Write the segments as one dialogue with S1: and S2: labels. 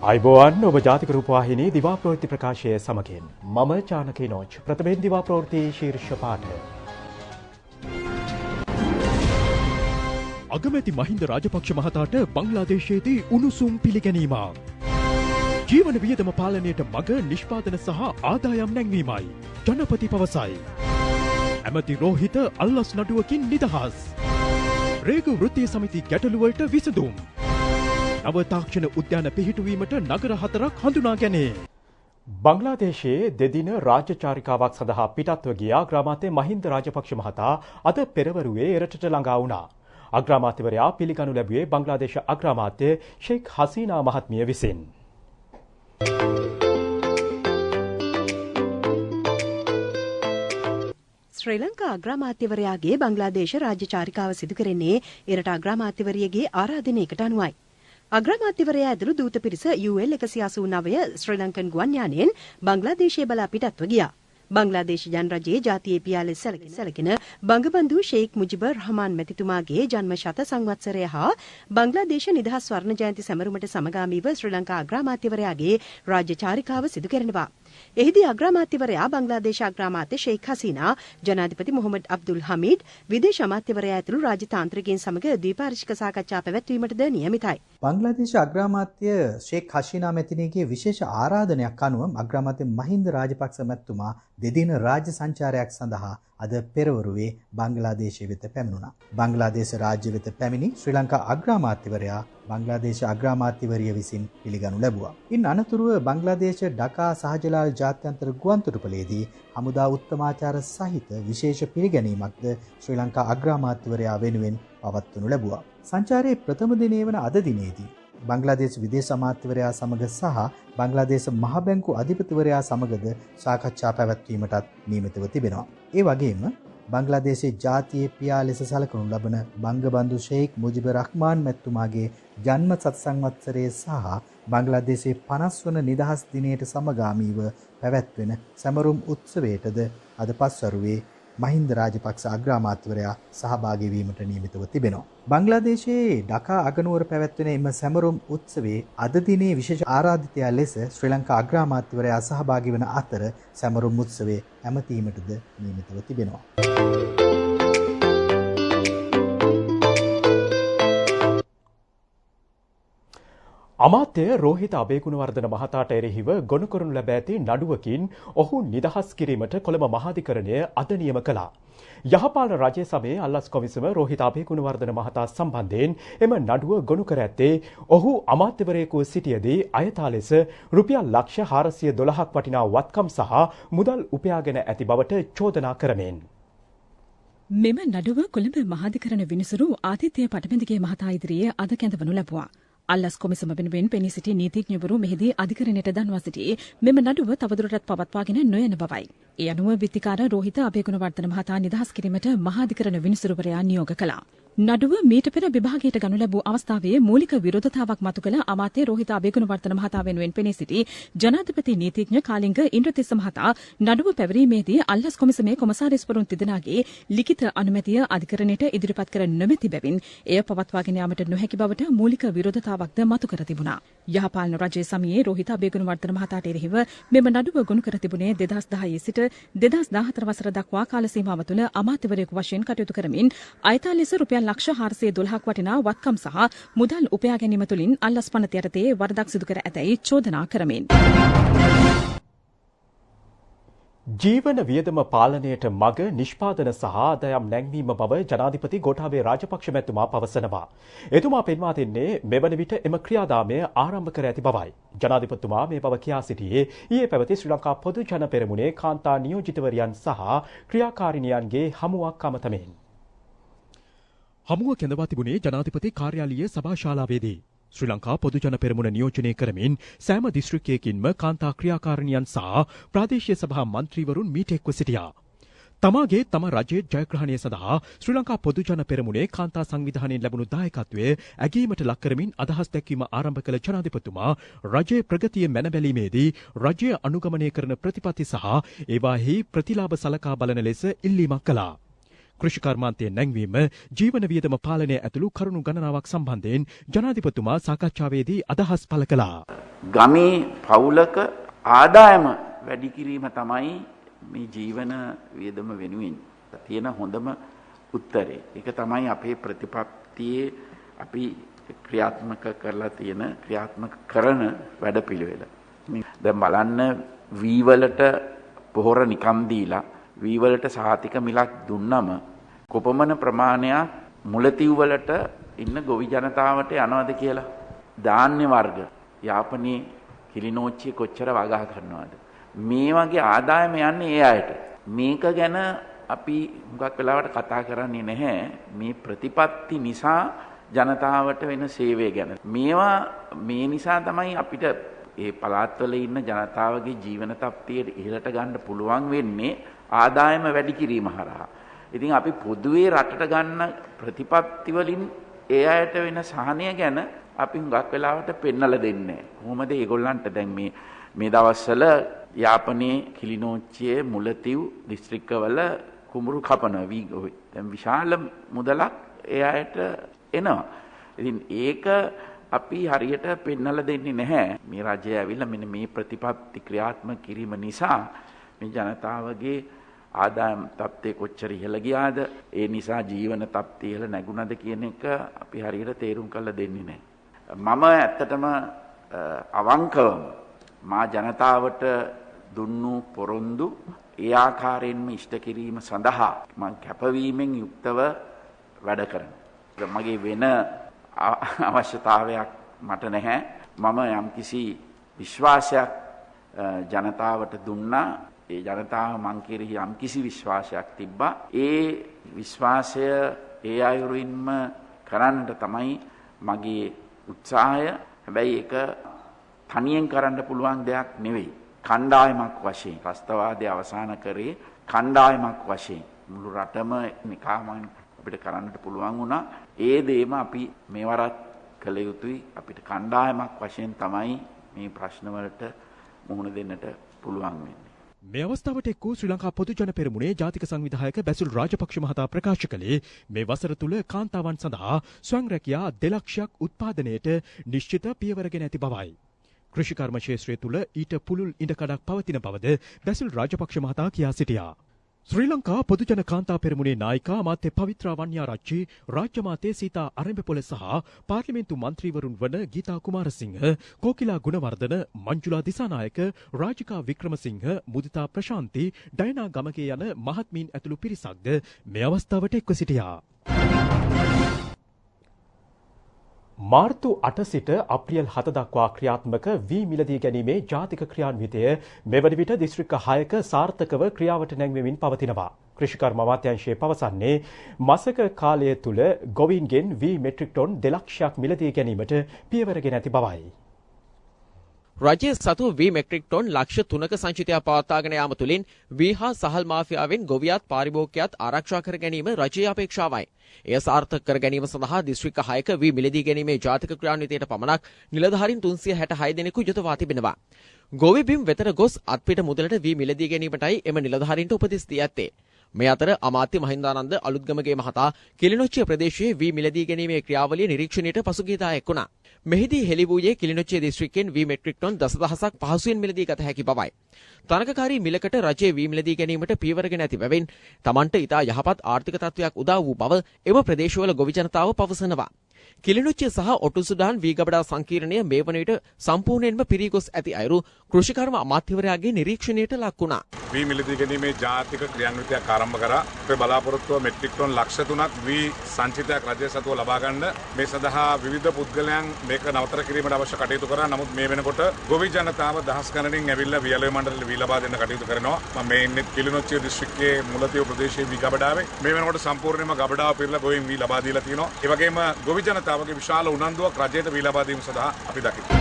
S1: අයිබෝවන් ඔබ ජාතික රූපවාහිනී දිවා ප්‍රවෘත්ති ප්‍රකාශය සමගින් මම චානකී නෝච් ප්‍රථමයෙන් දිවා ප්‍රවෘත්ති ශීර්ෂ පාඨ. අගමැති මහින්ද රාජපක්ෂ මහතාට බංග්ලාදේශයේදී උණුසුම් පිළිගැනීමක්. ජීවන වියදම පාලනයට මග නිෂ්පාදන සහ ආදායම් නැංවීමයි ජනපති පවසයි. ඇමති රෝහිත අල්ලස් නඩුවකින් නිදහස්. රේගු වෘත්තීය සමිති ගැටලුවලට විසඳුම්. නව තාක්ෂණ උද්‍යාන පිහිටුවීමට නගර 4ක් හඳුනා ගැනේ. බංග්ලාදේශයේ දෙදින රාජ්‍ය චාරිකාවක් සඳහා පිටත්ව ගිය අග්‍රාමාත්‍ය මහින්ද රාජපක්ෂ මහතා අද පෙරවරුවේ එරටට ළඟා වුණා. අග්‍රාමාත්‍යවරයා පිළිගනු ලැබුවේ බංග්ලාදේශ අග්‍රාමාත්‍ය ෂේක් හසීනා මහත්මිය විසින්.
S2: ශ්‍රී ලංකා අග්‍රාමාත්‍යවරයාගේ බංග්ලාදේශ රාජ්‍ය චාරිකාව සිදු කෙරෙන්නේ එරට අග්‍රාමාත්‍යවරියගේ ආරාධනයකට අනුවයි. අග්‍රාමාත්‍යවරයා ඇතුළු දූත පිරිස UL 189 ශ්‍රී ලංකන් ගුවන් යානයෙන් බංග්ලාදේශය බලා පිටත්ව ගියා. බංග්ලාදේශ ජනරජයේ ජාතියේ පියාලෙස සැලකෙන බංගබන්ධු ෂේක් මුජිබුර් රහමාන් මැතිතුමාගේ ජන්ම ශත සංවත්සරය හා බංග්ලාදේශ නිදහස් ස්වර්ණ ජයන්ති සැමරුමට සමගාමීව ශ්‍රී ලංකා අග්‍රාමාත්‍යවරයාගේ රාජ්‍ය චාරිකාව සිදු කරනවා. එහිදී අග්‍රාමාත්‍යවරයා බංග්ලාදේශ අග්‍රාමාත්‍ය ෂේක් හසීනා, ජනාධිපති මොහොමඩ් අබ්දුල් හමීඩ්, විදේශ අමාත්‍යවරයා ඇතුළු රාජ්‍ය තාන්ත්‍රිකයන් සමග ද්විපාර්ශ්වික සාකච්ඡා පැවැත්වීමටද නියමිතයි.
S3: බංග්ලාදේශ අග්‍රාමාත්‍ය ෂේක් හසීනා මැතිණියගේ විශේෂ ආරාධනයක් අනුව අග්‍රාමාත්‍ය මහින්ද රාජපක්ෂ මැතිතුමා දෙදින රාජ්‍ය සංචාරයක් සඳහා අද පෙරවරුවේ බංග්ලාදේශය වෙත පැමිණුණා. බංග්ලාදේශ රාජ්‍ය වෙත පැමිණි ශ්‍රී ලංකා අග්‍රාමාත්‍යවරයා බංග්ලාදේශ අග්‍රාමාත්‍යවරිය විසින් පිළිගනු ලැබුවා. ඉන් අනතුරුව බංග්ලාදේශ ඩකා සහජලාල් ජාත්‍යන්තර ගුවන්තොටුපළේදී හමුදා උත්තමාචාර සහිත විශේෂ පිළිගැනීමක්ද ශ්‍රී ලංකා අග්‍රාමාත්‍යවරයා වෙනුවෙන් පවත්වනු ලැබුවා. සංචාරයේ ප්‍රථම දිනේ වන අද දිනේදී බංග්ලාදේශ විදේශ අමාත්‍යවරයා සමග සහ බංග්ලාදේශ මහ බැංකු අධිපතිවරයා සමගද සාකච්ඡා පැවැත්වීමටත් නියමිතව තිබෙනවා. ඒ වගේම බංග්ලාදේශයේ ජාතියේ පියා ලෙස සැලකනු ලබන බංගබන්ධු ෂේක් මුජිබුර් රහ්මාන් මැතිතුමාගේ ජන්ම සත සංවත්සරයේ සහ බංග්ලාදේශයේ 50 වන නිදහස් දිනයට සමගාමීව පැවැත්වෙන සැමරුම් උත්සවයටද අද පස්වරුවේ මහින්ද රාජපක්ෂ අග්‍රාමාත්‍යවරයා සහභාගී වීමට නියමිතව තිබෙනවා. බංග්ලාදේශයේ ඩකා අගනුවර පැවැත්වෙන එම සැමරුම් උත්සවයේ අද දිනේ විශේෂ ආරාධිතයා ලෙස ශ්‍රී ලංකා අග්‍රාමාත්‍යවරයා සහභාගී වන අතර සැමරුම් උත්සවයේ ඇමතීමටද නියමිතව තිබෙනවා.
S1: අමාත්‍ය රෝහිත අබේගුණවර්ධන මහතාට එරෙහිව ගොනු කරනු ලැබ ඇති නඩුවකින් ඔහු නිදහස් කිරීමට කොළඹ මහාධිකරණය අද නියම කළා. යහපාලන රජයේ සමයේ අල්ලස් කොමිසම රෝහිත අබේගුණවර්ධන මහතා සම්බන්ධයෙන් එම නඩුව ගොනු කර ඇත්තේ ඔහු අමාත්‍යවරයෙකුව සිටියදී අයථා ලෙස රුපියල් ලක්ෂ 412ක් වටිනා වත්කම් සහ මුදල් උපයාගෙන ඇති බවට චෝදනා කරමින්.
S4: මෙම නඩුව කොළඹ මහාධිකරණ විනිසුරු ආදිත්‍ය පටබැඳිගේ මහතා ඉදිරියේ අද කැඳවනු ලැබුවා. අල්ලස් කොමිසම වෙනුවෙන් පෙනී සිටි නීතිඥවරු මෙහිදී අධිකරණයට දන්වා සිටි මෙම නඩුව තවදුරටත් පවත්වාගෙන නොයන බවයි. ඒ අනුව විත්තිකාර රෝහිත අබේගුණවර්ධන මහතා නිදහස් කිරීමට මහාධිකරණ විනිසුරුවරයා නියෝග කළා. නඩුව මීට පෙර විභාගයට ගනු ලැබූ අවස්ථාවේ මූලික විරෝධතාවක් මතු කළ අමාත්‍ය රෝහිත අබේගුණවර්ධන මහතා වෙනුවෙන් පෙනී සිටි ජනාධිපති නීතිඥ කාලිංග ඉන්ද්‍රතිස්ස මහතා නඩුව පැවරීමේදී අල්ලස් කොමිසමේ කොමසාරිස්වරුන් තිදෙනාගේ ලිඛිත අනුමැතිය අධිකරණයට ඉදිරිපත් කර නොමැති බැවින් එය පවත්වාගෙන යාමට නොහැකි බවට මූලික විරෝධතාවක්ද මතු කර තිබුණා. යහපාලන රජයේ සමයේ රෝහිත අබේගුණවර්ධන මහතාට එරෙහිව මෙම නඩුව ගොනු කර තිබුණේ 2010 සිට 2014 වසර දක්වා කාල සීමාව තුළ අමාත්‍යවරයෙකු වශයෙන් කටයුතු කරමින් අයථා ලෙස රුපියල් ලක්ෂ 412ක් වටිනා වත්කම් සහ මුදල් උපයා ගැනීම තුළින් අල්ලස් පනත යටතේ වරදක් සිදු කර ඇතැයි චෝදනා කරමින්.
S1: ජීවන වියදම පාලනයට මග නිෂ්පාදන සහ ආදායම් නැංවීම බව ජනාධිපති ගෝඨාභය රාජපක්ෂ මැතිතුමා පවසනවා. එතුමා පෙන්වා දෙන්නේ මෙවන විට එම ක්‍රියාදාමය ආරම්භ කර ඇති බවයි. ජනාධිපතිතුමා මේ බව කියා සිටියේ ඊයේ පැවති ශ්‍රී ලංකා පොදු ජන පෙරමුණේ කාන්තා නියෝජිතවරියන් සහ ක්‍රියාකාරිනියන්ගේ හමුවක් අමතමින්. හමුව කැඳවා තිබුණේ ජනාධිපති කාර්යාලීය සභාශාලාවේදී. ශ්‍රී ලංකා පොදු ජන පෙරමුණ නියෝජනය කරමින් සෑම දිස්ත්‍රික්කයකින්ම කාන්තා ක්‍රියාකාරිනියන් සහ ප්‍රාදේශීය සභා මන්ත්‍රීවරුන් මීට එක්ව සිටියා. තමාගේ තම රජයේ ජයග්‍රහණය සඳහා ශ්‍රී ලංකා පොදු ජන පෙරමුණේ කාන්තා සංවිධානයෙන් ලැබුණු දායකත්වය ඇගීමට ලක් කරමින් අදහස් දැක්වීම ආරම්භ කළ ජනාධිපතිතුමා රජයේ ප්‍රගතිය මැන බැලීමේදී රජය අනුගමනය කරන ප්‍රතිපත්ති සහ ඒවාෙහි ප්‍රතිලාභ සලකා බලන ලෙස ඉල්ලීමක් කළා. කෘෂි කර්මාන්තයේ නැංවීම ජීවන වියදම පාලනය ඇතුළු කරුණු ගණනාවක් සම්බන්ධයෙන් ජනාධිපතිතුමා සාකච්ඡාවේදී අදහස් පළ කළා.
S5: ගමේ පවුලක ආදායම වැඩි කිරීම තමයි මේ ජීවන වියදම වෙනුවෙන් තියෙන හොඳම උත්තරේ. ඒක තමයි අපේ ප්‍රතිපත්තියේ අපි ක්‍රියාත්මක කරලා තියෙන ක්‍රියාත්මක කරන වැඩපිළිවෙල. දැන් බලන්න වී වලට පොහොර නිකම් දීලා වී වලට සහතික මිලක් දුන්නම කොපමණ ප්‍රමාණයක් මුලතිව් වලට ඉන්න ගොවි ජනතාවට යනවද කියලා. ධාන්‍ය වර්ග යාපනයේ කිලිනෝච්චිය කොච්චර වගා කරනවද? මේ වගේ ආදායම යන්නේ ඒ අයට. මේක ගැන අපි හුඟක් වෙලාවට කතා කරන්නේ නැහැ. මේ ප්‍රතිපත්ති නිසා ජනතාවට වෙන සේවය ගැන. මේ නිසා තමයි අපිට ඒ පළාත්වල ඉන්න ජනතාවගේ ජීවන තත්ත්වයට ඉහළට ගන්න පුළුවන් වෙන්නේ ආදායම වැඩි කිරීම හරහා. ඉතින් අපි පොදුවේ රටට ගන්න ප්‍රතිපත්ති වලින් ඒ අයට වෙන සහනය ගැන අපි හුඟක් වෙලාවට පෙන්නලා දෙන්නේ. කොහොමද ඒගොල්ලන්ට දැන් මේ දවස්වල යාපනයේ කිලිනෝච්චියේ මුලතිව් දිස්ත්‍රික්කවල කුඹුරු කපන දැන් විශාල මුදලක් ඒ අයට එනවා. ඉතින් ඒක අපි හරියට පෙන්නලා දෙන්නේ නැහැ. මේ රජය ඇවිල්ලා මෙන්න මේ ප්‍රතිපත්ති ක්‍රියාත්මක කිරීම නිසා මේ ජනතාවගේ ආදායම් තත්ත්වය කොච්චර ඉහළ ගියාද, ඒ නිසා ජීවන තත්ත්වය ඉහළ නැගුණද කියන එක අපි හරියට තේරුම් කරලා දෙන්නේ නැහැ. මම ඇත්තටම අවංකවම මා ජනතාවට දුන්නු පොරොන්දු ඒ ආකාරයෙන්ම ඉෂ්ට කිරීම සඳහා මම කැපවීමෙන් යුක්තව වැඩ කරනවා. මගේ වෙන අවශ්‍යතාවයක් මට නැහැ. මම යම්කිසි විශ්වාසයක් ජනතාවට දුන්නා. ඒ ජනතාව මං කෙරෙහි යම්කිසි විශ්වාසයක් තිබ්බා. ඒ විශ්වාසය ඒ අයුරින්ම කරන්නට තමයි මගේ උත්සාහය. හැබැයි ඒක තනියෙන් කරන්න පුළුවන් දෙයක් නෙවෙයි. කණ්ඩායමක් වශයෙන් ත්‍රස්තවාදය අවසන් කරේ කණ්ඩායමක් වශයෙන් මුළු රටම නිකාමෙන් අපිට කරන්නට පුළුවන් වුණා. ඒ දේම අපි මේවරත් කළ යුතුයි. අපිට කණ්ඩායමක් වශයෙන් තමයි මේ ප්‍රශ්න වලට මුහුණ දෙන්නට පුළුවන් වෙන්නේ.
S1: මේ අවස්ථාවට එක් වූ ශ්‍රී ලංකා පොදු ජන පෙරමුණේ ජාතික සංවිධායක බැසිල් රාජපක්ෂ මහතා ප්‍රකාශ කළේ මේ වසර තුල කාන්තාවන් සඳහා ස්වයං රැකියා 2 ලක්ෂයක් උත්පාදනයට නිශ්චිත පියවරගෙන ඇති බවයි. කෘෂිකර්ම ක්ෂේත්‍රය තුල ඊට පුළුල් ඉඩකඩක් පවතින බවද බැසිල් රාජපක්ෂ මහතා කියා සිටියා. ශ්‍රී ලංකා පොදුජන කාන්තා පෙරමුණේ නායිකා අමාත්‍ය පවිත්‍රා වන්‍යාරච්චි, රාජ්‍ය මාත්‍ය සීතා අරඹපොළ සහ පාර්ලිමේන්තු මන්ත්‍රීවරුන් වන ගීතා කුමාරසිංහ, කෝකිලා ගුණවර්ධන, මංජුලා දිසානායක, රාජිකා වික්‍රමසිංහ, මුදිතා ප්‍රශාන්ති, ඩයනා ගමගේ යන මහත්මීන් ඇතුළු පිරිසක්ද මේ අවස්ථාවට එක්ව සිටියා. මාර්තු 8 සිට අප්‍රියල් 7 දක්වා ක්‍රියාත්මක වී මිලදී ගැනීමේ ජාතික ක්‍රියාන්විතය මෙවන විට දිස්ත්‍රික්ක 6ක සාර්ථකව ක්‍රියාවට නැංවෙමින් පවතිනවා. කෘෂිකර්ම අමාත්‍යාංශය පවසන්නේ මාසක කාලය තුල ගොවීන්ගෙන් වී මෙට්‍රික් ටොන් 2 ලක්ෂයක් මිලදී ගැනීමට පියවරගෙන ඇති බවයි.
S6: රජය සතු වී මෙට්‍රික් ටොන් ලක්ෂ 3ක සංචිතයක් පවත්වාගෙන යාම තුළින් වී හා සහල් මාෆියාවෙන් ගොවියාත් පාරිභෝගිකයාත් ආරක්ෂා කර ගැනීම රජයේ අපේක්ෂාවයි. එය සාර්ථක කර ගැනීම සඳහා දිස්ත්‍රික්ක 6ක වී මිලදී ගැනීමේ ජාතික ක්‍රියාන්විතයට පමණක් නිලධාරීන් 366 දෙනෙකු යොදවා තිබෙනවා. ගොවි බිම් වෙතට ගොස් අත්පිට මුදලට වී මිලදී ගැනීමටයි එම නිලධාරීන්ට උපදෙස් දී ඇත්තේ. මේ අතර අමාත්‍ය මහින්දානන්ද අලුත්ගමගේ මහතා කිලිනොච්චිය ප්‍රදේශයේ වී මිලදී ගැනීමේ ක්‍රියාවලිය නිරීක්ෂණයට පසුගියදා එක් වුණා. මෙහිදී හෙළි වූයේ කිලිනොච්චිය දිස්ත්‍රික්කෙන් වී මෙට්‍රික් ටොන් 10,000ක් පහසුවෙන් මිලදී ගත හැකි බවයි. තරඟකාරී මිලකට රජයේ වී මිලදී ගැනීමට පියවරගෙන ඇති බැවින් තමන්ට ඉතා යහපත් ආර්ථික තත්ත්වයක් උදා වූ බව එම ප්‍රදේශවල ගොවි ජනතාව පවසනවා. කිලිනොච්චිය සහ ඔටුසුඩාන් වී ගබඩා සංකීර්ණය මේ වන විට සම්පූර්ණයෙන්ම පිරී ගොස් ඇති අයුරු කෘෂිකර්ම අමාත්‍යවරයාගේ නිරීක්ෂණයට ලක් වුණා.
S7: වී මිලදී ගැනීමේ ජාතික ක්‍රියාන්විතයක් ආරම්භ කරා. අපේ බලාපොරොත්තුව මෙට්‍රික් ටොන් ලක්ෂ 3ක් වී සංචිතයක් රජය සතුව ලබා ගන්න. මේ සඳහා විවිධ පුද්ගලයන් මේක නවතර කිරීමට අවශ්‍ය කටයුතු කරා. නමුත් මේ වෙනකොට ගොවි ජනතාව දහස් ගණනින් ඇවිල්ලා වී අලෙවි මණ්ඩලෙ වී ලබා දෙන්න කටයුතු කරනවා. මම මේ ඉන්නේ කිලිනොච්චිය දිස්ත්‍රික්කයේ මුලතිව් ප්‍රදේශයේ වී ගබඩාවේ. මේ වෙනකොට සම්පූර්ණයෙන්ම ගබඩාව පිරලා ගොවීන් වී ලබා දීලා තියෙනවා. ඒ වගේම ගොවි ජනතාවගේ විශාල උනන්දුවක් රජයට වී ලබා දීම සඳහා අපි දකිනවා.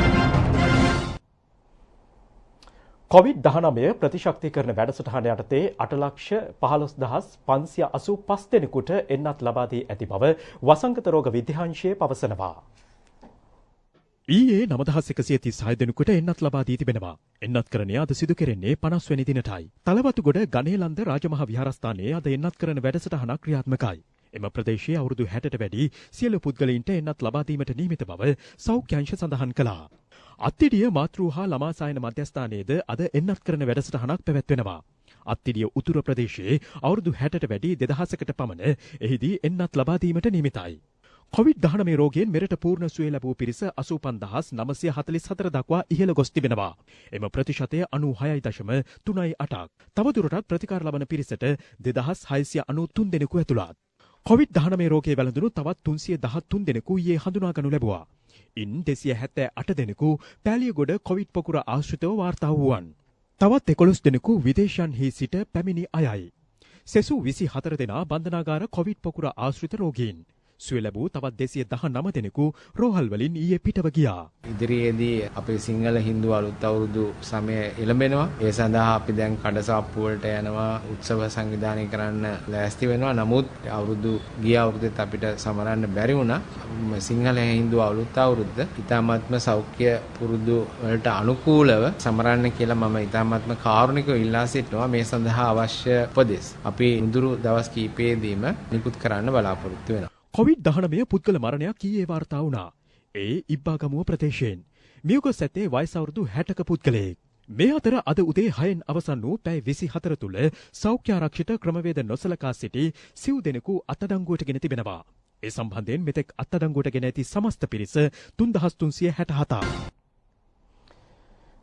S1: COVID-19 ප්‍රතිශක්තිකරණ වැඩසටහන යටතේ 8,15,585 දෙනෙකුට එන්නත් ලබා දී ඇති බව වසංගත රෝග විද්‍යාංශය පවසනවා. ඊයේ 9,136 දෙනෙකුට එන්නත් ලබා දී තිබෙනවා. එන්නත්කරණය අද සිදු කෙරෙන්නේ 50 වෙනි දිනටයි. තලවතුගොඩ ගණේලන්ද රාජමහා විහාරස්ථානයේ අද එන්නත්කරණ වැඩසටහනක් ක්‍රියාත්මකයි. එම ප්‍රදේශයේ අවුරුදු 60ට වැඩි සියලු පුද්ගලයින්ට එන්නත් ලබා දීමට නියමිත බව සෞඛ්‍ය අංශ සඳහන් කළා. අත්තිඩිය මාතෘ හා ළමා සායන මධ්‍යස්ථානයේද අද එන්නත් කරන වැඩසටහනක් පැවැත්වෙනවා. අත්තිඩිය උතුර ප්‍රදේශයේ අවුරුදු 60ට වැඩි 2000කට පමණ එහිදී එන්නත් ලබා දීමට නියමිතයි. COVID-19 රෝගයෙන් මෙරට පූර්ණ සුවය ලැබූ පිරිස 85944 දක්වා ඉහළ ගොස් තිබෙනවා. එම ප්‍රතිශතය 96.38ක්. තවදුරටත් ප්‍රතිකාර ලබන පිරිසට 2693 දෙනෙකු ඇතුළත්. COVID-19 රෝගයේ වැළඳුණු තවත් 313 දෙනෙකු ඊයේ හඳුනාගනු ලැබුවා. ඉන් 278 දෙනෙකු පෑලියගොඩ කොවිඩ් පොකුර ආශ්‍රිතව වාර්තා වූවන්. තවත් 11 දෙනෙකු විදේශයන්හි සිට පැමිණි අයයි. සෙසු 24 දෙනා බන්ධනාගාර කොවිඩ් පොකුර ආශ්‍රිත රෝගීන්. සුවය ලැබූ තවත් 219 දෙනෙකු රෝහල් වලින් ඊයේ පිටව ගියා.
S8: ඉදිරියේදී අපේ සිංහල හින්දු අලුත් අවුරුදු සමය එළඹෙනවා. ඒ සඳහා අපි දැන් කඩසාප්පු වලට යනවා, උත්සව සංවිධානය කරන්න ලෑස්ති වෙනවා. නමුත් ගිය අවුරුද්දෙත් අපිට සමරන්න බැරි වුණා. සිංහල හින්දු අලුත් අවුරුද්ද ඉතාමත්ම සෞඛ්‍ය පුරුදු වලට අනුකූලව සමරන්න කියලා මම ඉතාමත්ම කාරුණිකව ඉල්ලා සිටිනවා. මේ සඳහා අවශ්‍ය උපදෙස් අපි මුදුරු දවස් කිහිපයේදීම නිකුත් කරන්න බලාපොරොත්තු වෙනවා.
S1: COVID-19 පුද්ගල මරණයක් ඊයේ වාර්තා වුණා. ඒ ඉබ්බාගමුව ප්‍රදේශයෙන්. මියගොස් ඇත්තේ වයස අවුරුදු 60ක පුද්ගලයෙක්. මේ අතර අද උදේ 6න් අවසන් වූ පැය 24 තුළ සෞඛ්‍ය ආරක්ෂිත ක්‍රමවේද නොසලකා සිටි සිව් දෙනෙකු අත්අඩංගුවට ගෙන තිබෙනවා. ඒ සම්බන්ධයෙන් මෙතෙක් අත්අඩංගුවට ගෙන ඇති සමස්ත පිරිස 3367ක්.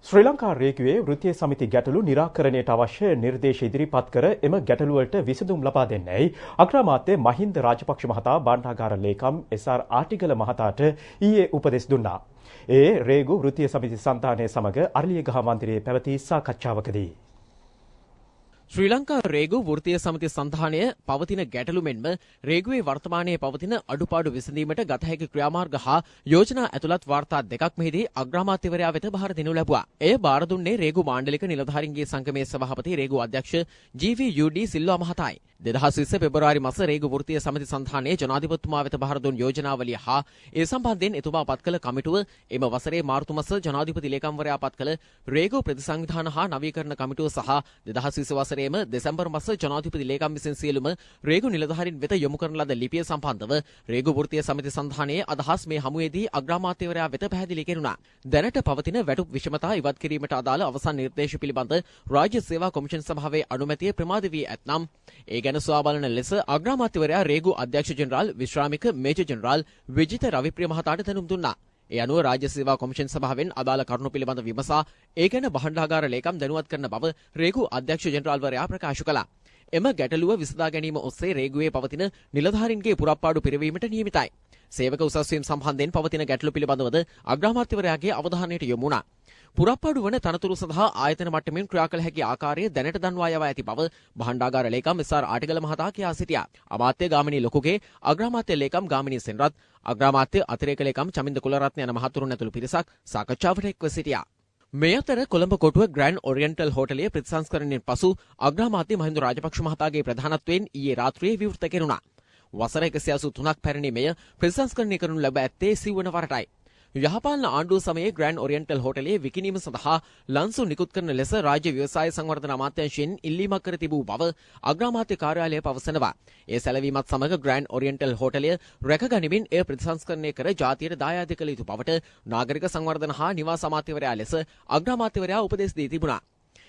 S1: ශ්‍රී ලංකා රේගුවේ වෘත්තීය සමිති ගැටලු නිරාකරණයට අවශ්‍ය නිර්දේශ ඉදිරිපත් කර එම ගැටලු වලට විසඳුම් ලබා දෙන්නයි අග්‍රාමාත්‍ය මහින්ද රාජපක්ෂ මහතා බණ්ඩාගාර ලේකම් SR ආටිගල මහතාට ඊයේ උපදෙස් දුන්නා. ඒ රේගු වෘත්තීය සමිති සන්තානය සමග අරලියගහ මන්දිරයේ පැවති සාකච්ඡාවකදී
S6: ශ්‍රී ලංකා රේගු වෘත්තීය සමිති සන්ධානය පවතින ගැටලු මෙන්ම රේගුවේ වර්තමානයේ පවතින අඩුපාඩු විසඳීමට ගත හැකි ක්‍රියාමාර්ග හා යෝජනා ඇතුළත් වාර්තා දෙකක් මෙහිදී අග්‍රාමාත්‍යවරයා වෙත බාර දෙනු ලැබුවා. එය බාර දුන්නේ රේගු මාණ්ඩලික නිලධාරීන්ගේ සංගමේ සභාපති රේගු අධ්‍යක්ෂ GVUD සිල්වා මහතායි. 2020 පෙබරවාරි මාස රේගු වෘත්තීය සමිති සන්ධානයේ ජනාධිපතිතුමා වෙත බාර දුන් යෝජනාවලිය හා ඒ සම්බන්ධයෙන් එතුමා පත් කළ කමිටුව එම වසරේ මාර්තු මාස ජනාධිපති ලේකම්වරයා පත් කළ රේගු ප්‍රතිසංවිධාන හා නවීකරණ කමිටුව සහ 2020 වසරේම දෙසැම්බර් මාස ජනාධිපති ලේකම් විසින් සියලුම රේගු නිලධාරීන් වෙත යොමු කරන ලද ලිපිය සම්බන්ධව රේගු වෘත්තීය සමිති සන්ධානයේ අදහස් මේ හමුවේදී අග්‍රාමාත්‍යවරයා වෙත පැහැදිලි කෙරුණා. දැනට පවතින වැටුප් විෂමතා ඉවත් කිරීමට අදාළ අවසන් නිර්දේශ පිළිබඳ රාජ්‍ය සේවා කොමිෂන් සභාවේ අනුමැතිය ප්‍රමාද වී ඇතනම් ඒ ගැන සොයා බලන ලෙස අග්‍රාමාත්‍යවරයා රේගු අධ්‍යක්ෂ ජෙනරාල් විශ්‍රාමික මේජර් ජෙනරාල් විජිත රවිප්‍රිය මහතාට දැනුම් දුන්නා. ඒ අනුව රාජ්‍ය සේවා කොමිෂන් සභාවෙන් අදාළ කරුණු පිළිබඳ විමසා ඒ ගැන බණ්ඩාගාර ලේකම් දැනුවත් කරන බව රේගු අධ්‍යක්ෂ ජෙනරාල්වරයා ප්‍රකාශ කළා. එම ගැටලුව විසඳා ගැනීම ඔස්සේ රේගුවේ පවතින නිලධාරීන්ගේ පුරප්පාඩු පිරවීමට නියමිතයි. සේවක උසස්වීම් සම්බන්ධයෙන් පවතින ගැටලු පිළිබඳවද අග්‍රාමාත්‍යවරයාගේ අවධානයට යොමු වුණා. පුරප්පාඩු වන තනතුරු සඳහා ආයතන මට්ටමින් ක්‍රියා කළ හැකි ආකාරය දැනට දන්වා යවා ඇති බව බණ්ඩාගාර ලේකම් SR ආටිගල මහතා කියා සිටියා. අමාත්‍ය ගාමිණී ලොකුගේ, අග්‍රාමාත්‍ය ලේකම් ගාමිණී සෙන්රත්, අග්‍රාමාත්‍ය අතිරේක ලේකම් චමින්ද කුලරත්න යන මහතුරුන් ඇතුළු පිරිසක් සාකච්ඡාවට එක්ව සිටියා. මේ අතර කොළඹ කොටුව ග්‍රෑන්ඩ් ඔරියන්ටල් හෝටලයේ ප්‍රතිසංස්කරණයෙන් පසු අග්‍රාමාත්‍ය මහින්ද රාජපක්ෂ මහතාගේ ප්‍රධානත්වයෙන් ඊයේ රාත්‍රියේ විවෘත කෙරුණා. වසර 183ක් පැරණි මෙය ප්‍රතිසංස්කරණය කරනු ලැබ ඇත්තේ සිව්වන වරටයි. යහපාලන ආණ්ඩුව සමයේ ග්‍රෑන්ඩ් ඔරියන්ටල් හෝටලයේ විකිණීම සඳහා ලන්සු නිකුත් කරන ලෙස රාජ්‍ය ව්‍යවසාය සංවර්ධන අමාත්‍යාංශයෙන් ඉල්ලීමක් කර තිබූ බව අග්‍රාමාත්‍ය කාර්යාලය පවසනවා. ඒ සැලවීමත් සමග ග්‍රෑන්ඩ් ඔරියන්ටල් හෝටලය රැකගනිමින් එය ප්‍රතිසංස්කරණය කර ජාතියට දායාද කළ යුතු බවට නාගරික සංවර්ධන හා නිවාස අමාත්‍යවරයා ලෙස අග්‍රාමාත්‍යවරයා උපදෙස් දී තිබුණා.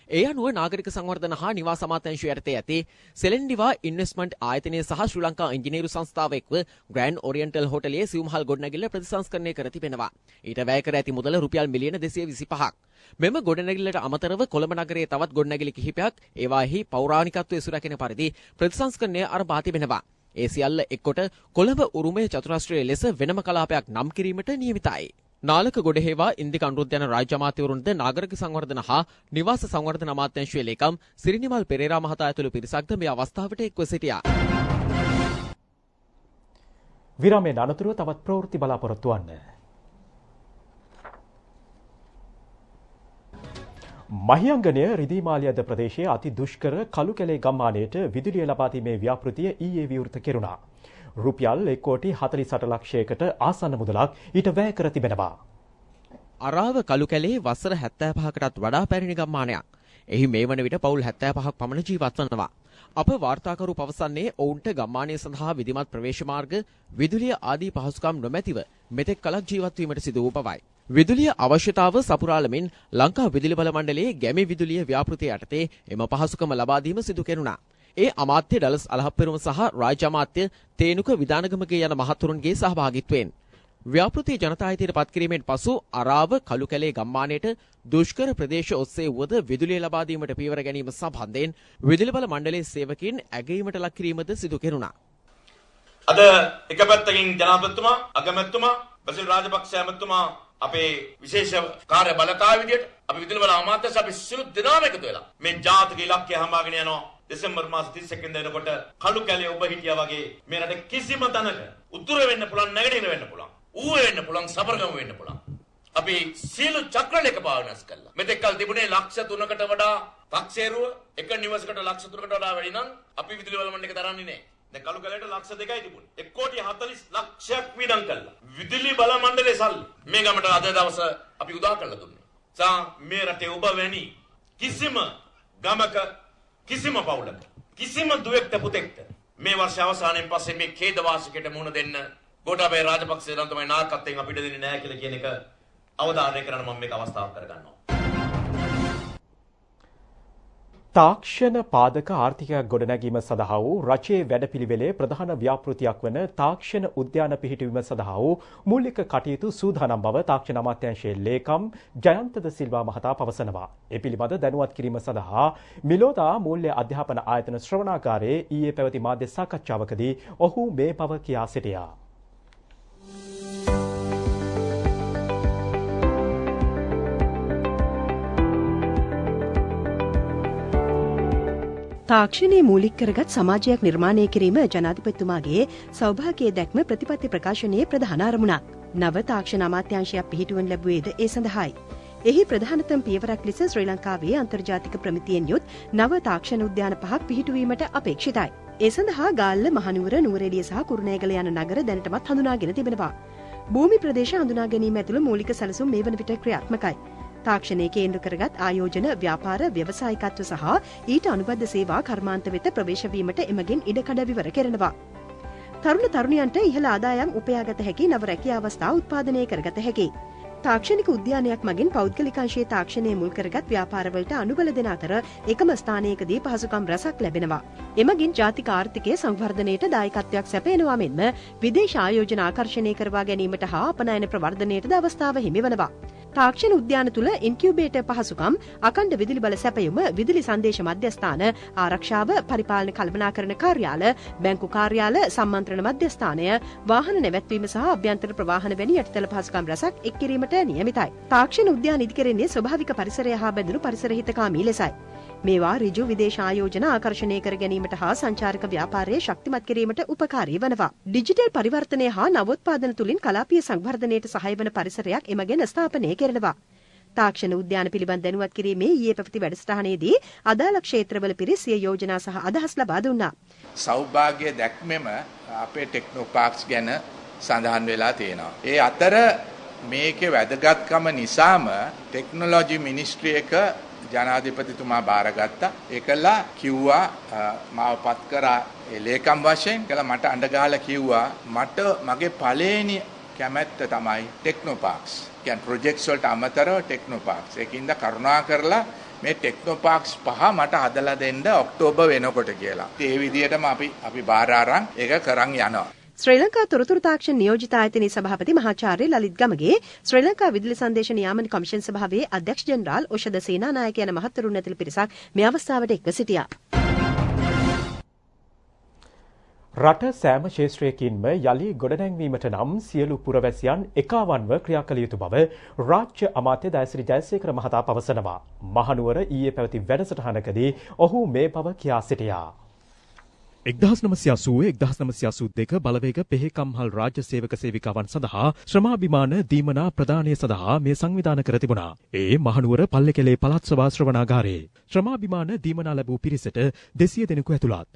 S6: ඒ අනුව නාගරික සංවර්ධන හා නිවාස අමාත්‍යාංශය යටතේ ඇති සෙලෙන්ඩිවා ඉන්වෙස්ට්මන්ට් ආයතනය සහ ශ්‍රී ලංකා ඉංජිනේරු සංස්ථාව එක්ව ග්‍රෑන්ඩ් ඔරියන්ටල් හෝටලයේ සිව්මහල් ගොඩනැගිල්ල ප්‍රතිසංස්කරණය කර තිබෙනවා. ඊට වැය කර ඇති මුදල රුපියල් මිලියන 225ක්. මෙම ගොඩනැගිල්ලට අමතරව කොළඹ නගරයේ තවත් ගොඩනැගිලි කිහිපයක් ඒවාෙහි පෞරාණිකත්වයේ සුරැකෙන පරිදි ප්‍රතිසංස්කරණය ආරම්භ තිබෙනවා. ඒ සියල්ල එක්කොට කොළඹ උරුමය චතුරාස්ත්‍රයේ ලෙස වෙනම කලාපයක් නම් කිරීමට නියමිතයි. නාලක ගොඩහේවා ඉන්දික අනුරුද්ධ යන රාජ්‍ය අමාත්‍යවරුන්ද නාගරික සංවර්ධන හා නිවාස සංවර්ධන අමාත්‍යාංශයේ ලේකම් සිරිනිමල් පෙරේරා මහතා ඇතුළු පිරිසක්ද මේ අවස්ථාවට එක්ව සිටියා.
S1: විරාමයෙන් අනතුරුව තවත් ප්‍රවෘත්ති බලාපොරොත්තු වන්න. මහියංගනය රිදීමාලියද ප්‍රදේශයේ අති දුෂ්කර කළුකැලේ ගම්මානයට විදුලිය ලබා දීමේ ව්‍යාපෘතිය ඊයේ විවෘත කෙරුණා. රුපියල් 1,48 ලක්ෂයකට ආසන්න මුදලක් ඊට වැය කර තිබෙනවා.
S6: අරාව කළුකැලේ වසර 75කටත් වඩා පැරණි ගම්මානයක්. එහි මේ වන විට පවුල් 75ක් පමණ ජීවත් වනවා. අප වාර්තාකරු පවසන්නේ ඔවුන්ට ගම්මානය සඳහා විධිමත් ප්‍රවේශ මාර්ග, විදුලිය ආදී පහසුකම් නොමැතිව මෙතෙක් කලක් ජීවත් වීමට සිදු වූ බවයි. විදුලිය අවශ්‍යතාව සපුරාලමින් ලංකා විදුලි බල මණ්ඩලයේ ගැමි විදුලිය ව්‍යාපෘතිය යටතේ එම පහසුකම ලබා දීම සිදු කෙරුණා. ඒ අමාත්‍ය ඩලස් අලහප්පෙරුම සහ රාජ්‍ය අමාත්‍ය තේනුක විධානගමගේ යන මහතුරුන්ගේ සහභාගීත්වයෙන් ව්‍යාපෘති ජනතා හිතයට පත් කිරීමෙන් පසු අරාව කළුකැලේ ගම්මානයට දුෂ්කර ප්‍රදේශ ඔස්සේ වුවද විදුලිය ලබා දීමට පියවර ගැනීම සම්බන්ධයෙන් විදුලි බල මණ්ඩලයේ සේවකයින් ඇගීමට ලක් කිරීමද සිදු කෙරුණා.
S9: අද එක පැත්තකින් ජනාධිපතිතුමා අගමැතිතුමා බසිල් රාජපක්ෂ ඇමතිතුමා අපේ විශේෂ කාර්ය බලකාය විදියට අපි විදුලි බල අමාත්‍යංශ අපි සියලු දෙනාම එකතු වෙලා මේ ජාතික ඉලක්කය හඹාගෙන යනවා. දෙසැම්බර් මාස 31 වෙනිදා වෙනකොට කළු කැලේ ඔබ හිටියා වගේ මේ රටේ කිසිම තැනක උතුර වෙන්න පුළුවන් නැගෙනහිර වෙන්න පුළුවන් ඌව වෙන්න පුළුවන් සබරගම වෙන්න පුළුවන්. අපි සියලු චක්‍රලේඛ පාවනස් කළා. මෙතෙක් කල තිබුණේ ලක්ෂ 3කට වඩා තක්සේරුව එක නිවසකට ලක්ෂ 3කට වඩා වැඩි නම් අපි විදුලි බල මණ්ඩලයක දරන්නේ නැහැ. දැන් කළු කැලේට ලක්ෂ 2යි තිබුණේ. 1,40 ලක්ෂයක් වියදම් කළා. විදුලි බල මණ්ඩලයේ සල්ලි මේ ගමට අද දවස අපි උදා කරලා දුන්නා. මේ රටේ ඔබ වැනි කිසිම ගමක කිසිම පවුලක කිසිම දුවෙක්ට පුතෙක්ට මේ වර්ෂ අවසානයෙන් පස්සේ මේ ඛේද වාසිකයට මුහුණ දෙන්න ගෝඨාභය රාජපක්ෂ තමයි නායකත්වයෙන් අපිට දෙන්නේ නැහැ කියලා කියන එක අවධාරණය කරන්න මම මේක අවස්ථාවක් කරගන්නවා.
S1: තාක්ෂණ පාදක ආර්ථිකයක් ගොඩනැගීම සඳහා වූ රජයේ වැඩපිළිවෙලේ ප්‍රධාන ව්‍යාපෘතියක් වන තාක්ෂණ උද්‍යාන පිහිටුවීම සඳහා වූ මූලික කටයුතු සූදානම් බව තාක්ෂණ අමාත්‍යාංශයේ ලේකම් ජයන්ත ද සිල්වා මහතා පවසනවා. ඒ පිළිබඳ දැනුවත් කිරීම සඳහා මිලෝදා මූල්‍ය අධ්‍යාපන ආයතන ශ්‍රවණාගාරයේ ඊයේ පැවති මාධ්‍ය සාකච්ඡාවකදී ඔහු මේ බව කියා සිටියා.
S2: තාක්ෂණයේ මූලික කරගත් සමාජයක් නිර්මාණය කිරීම ජනාධිපතිතුමාගේ සෞභාග්‍ය දැක්ම ප්‍රතිපත්ති ප්‍රකාශනයේ ප්‍රධාන අරමුණක්. නව තාක්ෂණ අමාත්‍යාංශයක් පිහිටුවන ලැබුවේද ඒ සඳහායි. එහි ප්‍රධානතම පියවරක් ලෙස ශ්‍රී ලංකාවේ අන්තර්ජාතික ප්‍රමිතියෙන් යුත් නව තාක්ෂණ උද්‍යාන 5ක් පිහිටුවීමට අපේක්ෂිතයි. ඒ සඳහා ගාල්ල, මහනුවර, නුවරඑළිය සහ කුරුණෑගල යන නගර දැනටමත් හඳුනාගෙන තිබෙනවා. භූමි ප්‍රදේශ හඳුනා ගැනීම ඇතුළු මූලික සැලසුම් මේ වන විට ක්‍රියාත්මකයි. තාක්ෂණයේ කේන්ද්‍ර කරගත් ආයෝජන, ව්‍යාපාර, ව්‍යවසායිකත්ව සහ ඊට අනුබද්ධ සේවා කර්මාන්ත වෙත ප්‍රවේශ වීමට එමගින් ඉඩකඩ විවර කෙරෙනවා. තරුණ තරුණියන්ට ඉහළ ආදායම් උපයාගත හැකි නව රැකියා අවස්ථා උත්පාදනය කරගත හැකි. තාක්ෂණික උද්‍යානයක් මගින් පෞද්ගලික අංශයේ තාක්ෂණයේ මුල් කරගත් ව්‍යාපාරවලට අනුබල දෙන අතර එකම ස්ථානයකදී පහසුකම් රැසක් ලැබෙනවා. එමගින් ජාතික ආර්ථිකයේ සංවර්ධනයට දායකත්වයක් සැපයනවා මෙන්ම විදේශ ආයෝජන ආකර්ෂණය කරවා ගැනීමට හා අපනයන ප්‍රවර්ධනයටද අවස්ථාව හිමි වනවා. තාක්ෂණ උද්‍යාන තුළ ඉන්කියුබේටර් පහසුකම්, අඛණ්ඩ විදුලි බල සැපයුම, විදුලි සංදේශ මධ්‍යස්ථාන, ආරක්ෂාව, පරිපාලන කළමනාකරණ කාර්යාල, බැංකු කාර්යාල, සම්මන්ත්‍රණ මධ්‍යස්ථානය, වාහන නැවැත්වීම සහ අභ්‍යන්තර ප්‍රවාහන වැනි යටිතල පහසුකම් රැසක් එක් කිරීමට නියමිතයි. තාක්ෂණ උද්‍යාන ඉදිකරන්නේ ස්වභාවික පරිසරය හා බැඳුණු පරිසර හිතකාමී ලෙසයි. මේවා ඍජු විදේශ ආයෝජන ආකර්ෂණය කර ගැනීමට හා සංචාරක ව්‍යාපාරයේ ශක්තිමත් කිරීමට උපකාරී වනවා. ඩිජිටල් පරිවර්තනය හා නවෝත්පාදන තුළින් කලාපීය සංවර්ධනයට සහාය වන පරිසරයක් එමගින් ස්ථාපනය කෙරෙනවා. තාක්ෂණ උද්‍යාන පිළිබඳ දැනුවත් කිරීමේ ඊයේ පැවති වැඩසටහනේදී අදාළ ක්ෂේත්‍රවල පිරිස් සිය යෝජනා සහ අදහස් ලබා දුන්නා.
S10: සෞභාග්‍ය දැක්මෙම අපේ ටෙක්නෝපාක්ස් ගැන සඳහන් වෙලා තියෙනවා. ඒ අතර මේකේ වැදගත්කම නිසාම ටෙක්නොලොජි මිනිස්ට්‍රි එක ජනාධිපතිතුමා බාරගත්තා. ඒකලා කිව්වා මාව පත් කරා ලේකම් වශයෙන් කියලා මට අඬ ගහලා කිව්වා මට මගේ පළවෙනි කැමැත්ත තමයි ටෙක්නෝපාක්ස්. කියන්නේ ප්‍රොජෙක්ට්ස් වලට අමතරව ටෙක්නෝපාක්ස්. ඒකින්ද කරුණා කරලා මේ ටෙක්නෝපාක්ස් 5 මට හදලා දෙන්න ඔක්තෝබර් වෙනකොට කියලා. ඒ විදිහටම අපි බාර අරන් ඒක කරන් යනවා.
S2: ශ්‍රී ලංකා තොරතුරු තාක්ෂණ නියෝජිත ආයතනයේ සභාපති මහාචාර්ය ලලිත් ගමගේ, ශ්‍රී ලංකා විදුලි සංදේශ නියාමන කමිෂන් සභාවේ අධ්‍යක්ෂ ජෙනරාල් ඔෂද සේනානායක යන මහත්වරුන් ඇතුළු පිරිසක් මේ අවස්ථාවට එක්ව සිටියා.
S1: රට සෑම ක්ෂේත්‍රයකින්ම යලි ගොඩනැංවීමට නම් සියලු පුරවැසියන් එකාවන්ව ක්‍රියා කළ යුතු බව රාජ්‍ය අමාත්‍ය දයසිරි ජයසේකර මහතා පවසනවා. මහනුවර ඊයේ පැවති වැඩසටහනකදී ඔහු මේ බව කියා සිටියා. 1982 බලවේග පෙහෙකම්හල් රාජ්‍ය සේවක සේවිකාවන් සඳහා ශ්‍රමාභිමාන දීමනා ප්‍රදානය සඳහා මේ සංවිධාන කර තිබුණා. ඒ මහනුවර පල්ලෙකැලේ පළාත් සභා ශ්‍රවණාගාරයේ ශ්‍රමාභිමාන දීමනා ලැබූ පිරිසට 200 දෙනෙකු ඇතුළත්.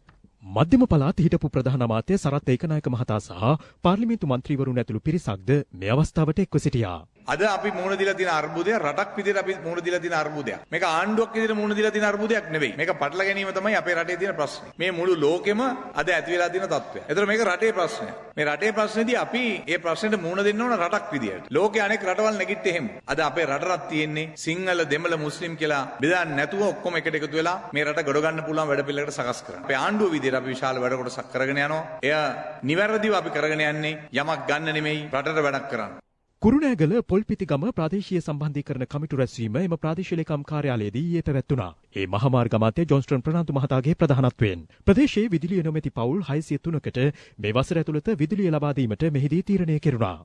S1: මධ්‍යම පළාත් හිටපු ප්‍රධාන අමාත්‍ය සරත් ඒකනායක මහතා සහ පාර්ලිමේන්තු මන්ත්‍රීවරුන් ඇතුළු පිරිසක්ද මේ අවස්ථාවට එක්ව සිටියා.
S10: අද අපි මුහුණ දීලා තියෙන අර්බුදය රටක් විදිහට අපි මුහුණ දීලා තියෙන අර්බුදයක්. මේක ආණ්ඩුවක් විදිහට මුහුණ දීලා තියෙන අර්බුදයක් නෙවෙයි. මේක පටල ගැනීම තමයි අපේ රටේ තියෙන ප්‍රශ්නේ. මේ මුළු ලෝකෙම අද ඇති වෙලා තියෙන තත්ත්වය. ඒතර මේක රටේ ප්‍රශ්නයක්. මේ රටේ ප්‍රශ්නේදී අපි මේ ප්‍රශ්නෙට මුහුණ දෙන්න ඕන රටක් විදිහට. ලෝකයේ අනෙක් රටවල් නැගිට්ටේ එහෙම. අද අපේ රටරත් තියෙන්නේ සිංහල දෙමළ මුස්ලිම් කියලා බෙදන්නේ නැතුව ඔක්කොම එකට එකතු වෙලා මේ රට ගොඩ ගන්න පුළුවන් වැඩ පිළිවෙලකට සකස් කරන්න. අපේ ආණ්ඩුව විදිහට අපි විශාල වැඩ කොටසක් කරගෙන යනවා. එය නිවැරදිව අපි කරගෙන යන්නේ යමක් ගන්න නෙමෙයි රටට වැඩක් කරන්න.
S1: කුරුණෑගල පොල්පිතිගම ප්‍රාදේශීය සම්බන්ධීකරණ කමිටු රැස්වීම එම ප්‍රාදේශීය ලේකම් කාර්යාලයේදී ඊයේ පැවැත්වුණා. ඒ මහමාර්ග අමාත්‍ය ජොන්ස්ටන් ප්‍රනාන්දු මහතාගේ ප්‍රධානත්වයෙන් ප්‍රදේශයේ විදුලිය නොමැති පවුල් 603කට මේ වසර ඇතුළත විදුලිය ලබා දීමට මෙහිදී තීරණය කෙරුණා.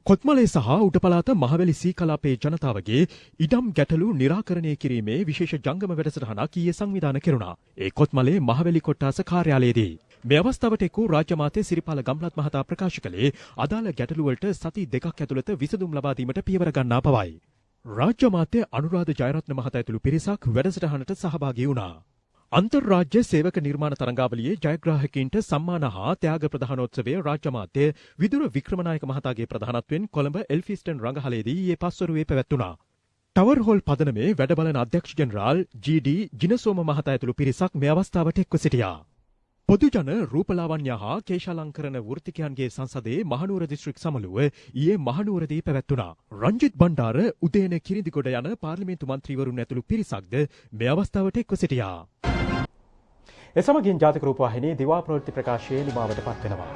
S1: කොත්මලේ සහ උඩ පළාත මහවැලි සී කලාපයේ ජනතාවගේ ඉඩම් ගැටලු निराකරණය කිරීමේ විශේෂ ජංගම වැඩසටහනක් ඊයේ සංවිධානය කෙරුණා. ඒ කොත්මලේ මහවැලි කොට්ටාස කාර්යාලයේදී මේ අවස්ථාවට එක්වූ රාජ්‍ය අමාත්‍ය සිරිපාල ගම්ලත් මහතා ප්‍රකාශ කළේ අදාළ ගැටලු වලට සති දෙකක් ඇතුළත විසඳුම් ලබා දීමට පියවර ගන්නා බවයි. රාජ්‍ය අමාත්‍ය අනුරාධ ජයරත්න මහතා ඇතුළු පිරිසක් වැඩසටහනට සහභාගී වුණා. අන්තර්රාජ්‍ය සේවක නිර්මාණ තරංගාවලියේ ජයග්‍රාහකයින්ට සම්මාන හා ත්‍යාග ප්‍රදානෝත්සවය රාජ්‍ය අමාත්‍ය විදුර වික්‍රමනායක මහතාගේ ප්‍රධානත්වයෙන් කොළඹ එල්ෆිස්ටන් රංගහලේදී ඊයේ පස්වරුවේ පැවැත්වුණා. ටවර් හෝල් පදනමේ වැඩ බලන අධ්‍යක්ෂ ජෙනරාල් ජී.ඩී. ජිනසෝම මහතා ඇතුළු පිරිසක් මේ අවස්ථාවට එක්ව සිටියා. පොදුජන රූපලාවන්‍ය හා කේශාලංකරණ වෘත්තිකයන්ගේ සංසදයේ මහනුවර දිස්ත්‍රික් සමළුව ඊයේ මහනුවරදී පැවැත්වුණා. රංජිත් බණ්ඩාර උදේන කිරිඳිගොඩ යන පාර්ලිමේන්තු මන්ත්‍රීවරුන් ඇතුළු පිරිසක්ද මේ අවස්ථාවට එක්ව සිටියා. එසමගින් ජාතික රූපවාහිනී දිවා ප්‍රවෘත්ති ප්‍රකාශයේ නිමාවට පත්වෙනවා.